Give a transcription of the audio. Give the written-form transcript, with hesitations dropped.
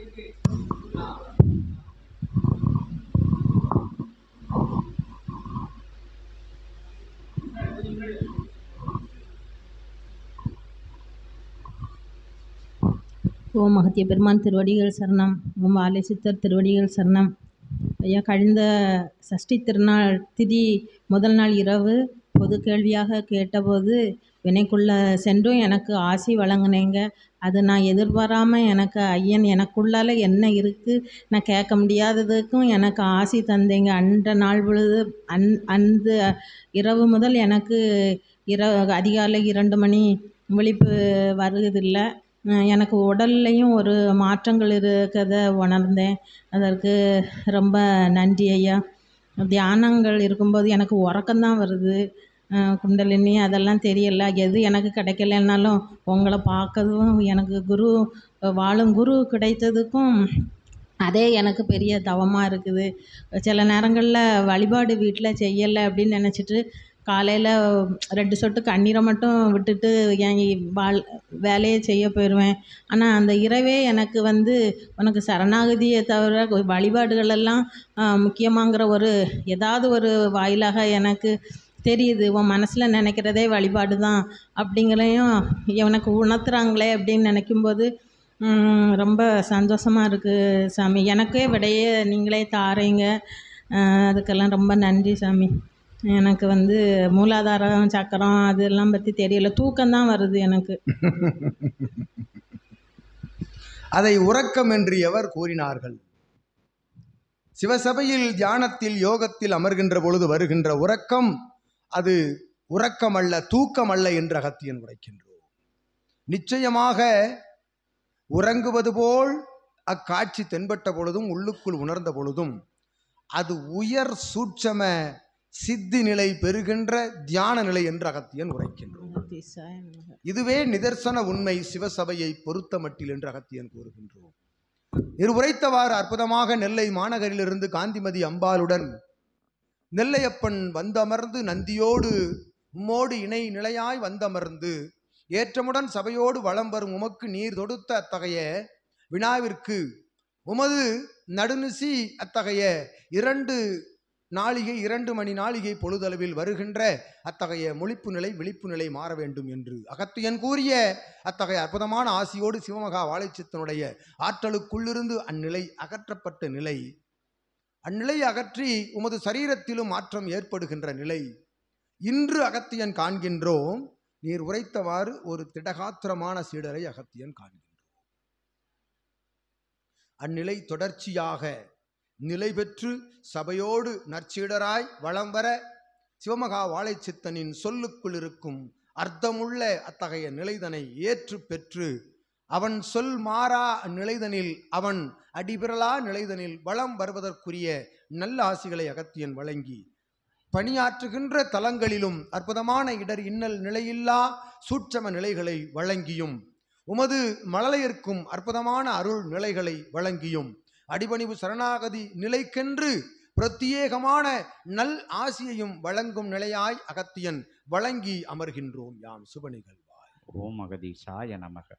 ஓம் அகத்திய பெருமான் திருவடிகள் சரணம். ஓம் வாலை சித்தர் திருவடிகள் சரணம். ஐயா, கழிந்த சஷ்டி திருநாள் திதி முதல் நாள் இரவு பொது கேள்வியாக கேட்டபோது வினைக்குள்ள சென்றும் எனக்கு ஆசி வழங்கினேங்க. அது நான் எதிர்பாராமல் எனக்கு ஐயன் எனக்குள்ளால என்ன இருக்குது நான் கேட்க முடியாததுக்கும் எனக்கு ஆசி தந்தேங்க. அன்ற நாள் பொழுது அந்த இரவு முதல் எனக்கு அதிகாலை 2 மணி விழிப்பு வருவதில்லை. எனக்கு உடல்லையும் ஒரு மாற்றங்கள் இருக்கிறத உணர்ந்தேன். அதற்கு ரொம்ப நன்றி ஐயா. தியானங்கள் இருக்கும்போது எனக்கு உறக்கம்தான் வருது. குண்டலினி அதெல்லாம் தெரியல. எது எனக்கு கிடைக்கலனாலும் உங்களை பார்க்கறதும் எனக்கு வாழும் குரு கிடைத்ததுக்கும் அதே எனக்கு பெரிய தவமாக இருக்குது. சில நேரங்களில் வழிபாடு வீட்டில் செய்யலை அப்படின்னு நினச்சிட்டு காலையில் 2 சொட்டு கண்ணீரை மட்டும் விட்டுட்டு என் வேலையை செய்ய போயிடுவேன். ஆனால் அந்த இரவே எனக்கு உனக்கு சரணாகதியை தவிர வழிபாடுகளெல்லாம் முக்கியமாங்கிற ஏதாவது ஒரு வாயிலாக எனக்கு தெரியுது. உன் மனசில் நினைக்கிறதே வழிபாடு தான் அப்படிங்கிறதையும் எனக்கு உணர்த்துறாங்களே அப்படின்னு நினைக்கும்போது ரொம்ப சந்தோஷமாக இருக்குது சாமி. எனக்கே விடையே நீங்களே தாரீங்க. அதுக்கெல்லாம் ரொம்ப நன்றி சாமி. எனக்கு மூலாதாரம் சக்கரம் அதெல்லாம் பற்றி தெரியல. தூக்கம்தான் வருது எனக்கு. அதை உறக்கம் என்று எவர் கூறினார்கள்? சிவசபையில் தியானத்தில் யோகத்தில் அமர்கின்ற பொழுது வருகின்ற உறக்கம் அது உறக்கம் அல்ல, தூக்கம் அல்ல என்று அகத்தியன் உரைக்கின்றோம். நிச்சயமாக உறங்குவது போல் அக்காட்சி தென்பட்ட பொழுதும் உள்ளுக்குள் உணர்ந்த பொழுதும் அது உயர் சூட்சம சித்தி நிலை பெறுகின்ற தியான நிலை என்று அகத்தியன் உரைக்கின்றோம். இதுவே நிதர்சன உண்மை சிவசபையை பொறுத்த மட்டில் என்று அகத்தியன் கூறுகின்றோம். உரைத்தவாறு அற்புதமாக நெல்லை மாநகரிலிருந்து காந்திமதி அம்பாளுடன் நெல்லையப்பன் வந்தமர்ந்து நந்தியோடு உம்மோடு இணை நிலையாய் வந்தமர்ந்து ஏற்றமுடன் சபையோடு வளம் வரும் உமக்கு நீர் தொடுத்த அத்தகைய வினாவிற்கு உமது நடுநிசி அத்தகைய 2 மணி நாளிகை பொழுதளவில் வருகின்ற அத்தகைய மொழிப்பு நிலை விழிப்பு நிலை மாற வேண்டும் என்று அகத்தியன் கூறிய அத்தகைய அற்புதமான ஆசியோடு சிவமகா வாழைச்சித்தனுடைய ஆற்றலுக்குள்ளிருந்து அந்நிலை அகற்றப்பட்ட நிலை, அந்நிலை அகற்றி உமது சரீரத்திலும் மாற்றம் ஏற்படுகின்ற நிலை இன்று அகத்தியன் காண்கின்றோம். நீர் உரைத்தவாறு ஒரு திடகாத்திரமான சீடரை அகத்தியன் காண்கின்றோம். அந்நிலை தொடர்ச்சியாக நிலை பெற்று சபையோடு நற்சீடராய் வளம் வர சிவமகா வாழைச்சித்தனின் சொல்லுக்குள் இருக்கும் அர்த்தமுள்ள அத்தகைய நிலைதனை ஏற்று பெற்று அவன் சொல் மாறா நிலைதனில் அவன் அடிபிரலா நிலைதனில் வளம் வருவதற்குரிய நல்ல ஆசிகளை அகத்தியன் வழங்கி பணியாற்றுகின்ற தலங்களிலும் அற்புதமான இடர் இன்னல் நிலையில்லா சூட்சம நிலைகளை வழங்கியும் உமது மழலையர்க்கும் அற்புதமான அருள் நிலைகளை வழங்கியும் அடிபணிவு சரணாகதி நிலைக்கென்று பிரத்யேகமான நல் ஆசியையும் வழங்கும் நிலையாய் அகத்தியன் வழங்கி அமர்கின்றோம். யாம் சுப நிகழ்வாய். ஓம் அகதீஷாய நமக.